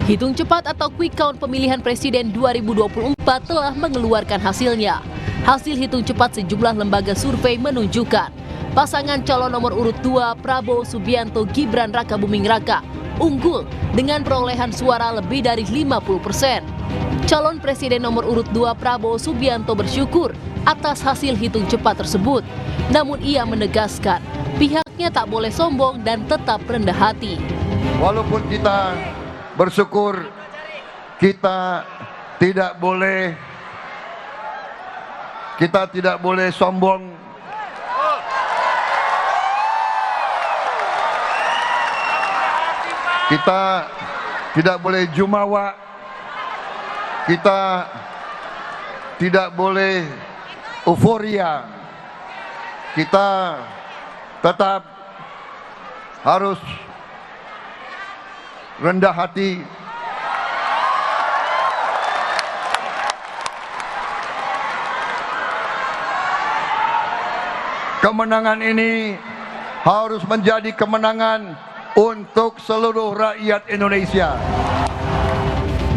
Hitung cepat atau quick count pemilihan presiden 2024 telah mengeluarkan hasilnya. Hasil hitung cepat sejumlah lembaga survei menunjukkan pasangan calon nomor urut 2 Prabowo Subianto Gibran Rakabuming Raka unggul dengan perolehan suara lebih dari 50%. Calon presiden nomor urut 2 Prabowo Subianto bersyukur atas hasil hitung cepat tersebut. Namun ia menegaskan pihaknya tak boleh sombong dan tetap rendah hati. Walaupun kita bersyukur, kita tidak boleh sombong. Kita tidak boleh jumawa. Kita tidak boleh euforia. Kita tetap harus rendah hati. Kemenangan ini harus menjadi kemenangan untuk seluruh rakyat Indonesia.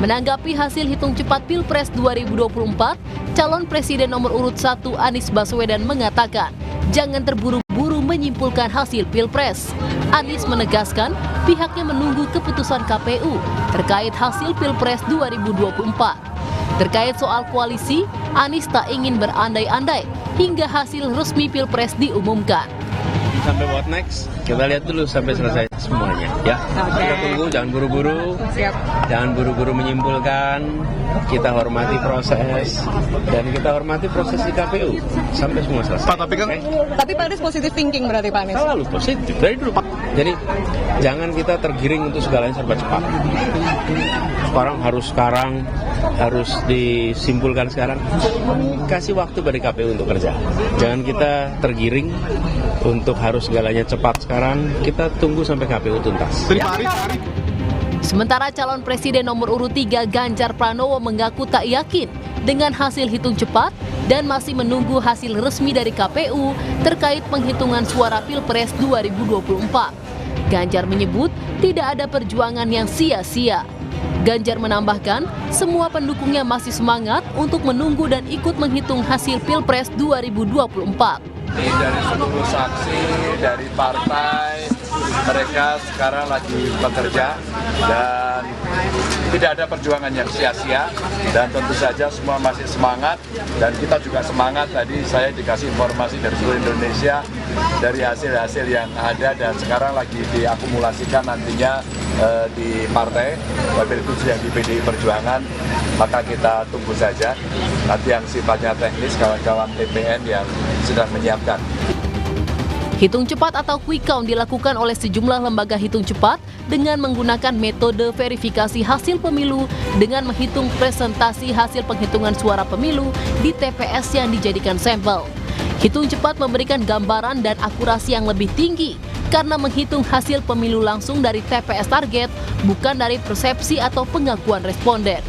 Menanggapi hasil hitung cepat Pilpres 2024, calon presiden nomor urut 1 Anies Baswedan mengatakan, jangan terburu-buru menyimpulkan hasil Pilpres. Anies menegaskan pihaknya menunggu keputusan KPU terkait hasil Pilpres 2024. Terkait soal koalisi, Anies tak ingin berandai-andai hingga hasil resmi Pilpres diumumkan. Sampai what next, kita lihat dulu sampai selesai semuanya ya. Kita tunggu, jangan buru-buru. Jangan buru-buru menyimpulkan. Kita hormati proses dan kita hormati proses di KPU sampai semua selesai. Pak, tapi Pak Anies positive thinking berarti Pak Anies? Selalu positif dari dulu Pak. Jadi jangan kita tergiring untuk segalanya serba cepat. Sekarang harus disimpulkan sekarang. Kasih waktu bagi KPU untuk kerja. Jangan kita tergiring untuk harus segalanya cepat sekarang. Kita tunggu sampai KPU tuntas. Ya. Sementara calon presiden nomor urut 3 Ganjar Pranowo mengaku tak yakin dengan hasil hitung cepat dan masih menunggu hasil resmi dari KPU terkait penghitungan suara Pilpres 2024. Ganjar menyebut tidak ada perjuangan yang sia-sia. Ganjar menambahkan, semua pendukungnya masih semangat untuk menunggu dan ikut menghitung hasil Pilpres 2024. Dari seluruh saksi, dari partai, mereka sekarang lagi bekerja dan tidak ada perjuangan yang sia-sia dan tentu saja semua masih semangat dan kita juga semangat. Tadi saya dikasih informasi dari seluruh Indonesia dari hasil-hasil yang ada dan sekarang lagi diakumulasikan nantinya di partai, wabil khusus yang di PDI Perjuangan, maka kita tunggu saja nanti yang sifatnya teknis kawan-kawan TPN yang sedang menyiapkan. Hitung cepat atau quick count dilakukan oleh sejumlah lembaga hitung cepat dengan menggunakan metode verifikasi hasil pemilu dengan menghitung presentasi hasil penghitungan suara pemilu di TPS yang dijadikan sampel. Hitung cepat memberikan gambaran dan akurasi yang lebih tinggi karena menghitung hasil pemilu langsung dari TPS target, bukan dari persepsi atau pengakuan responden.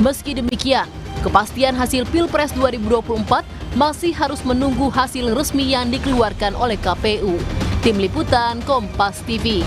Meski demikian, kepastian hasil Pilpres 2024 masih harus menunggu hasil resmi yang dikeluarkan oleh KPU. Tim Liputan Kompas TV.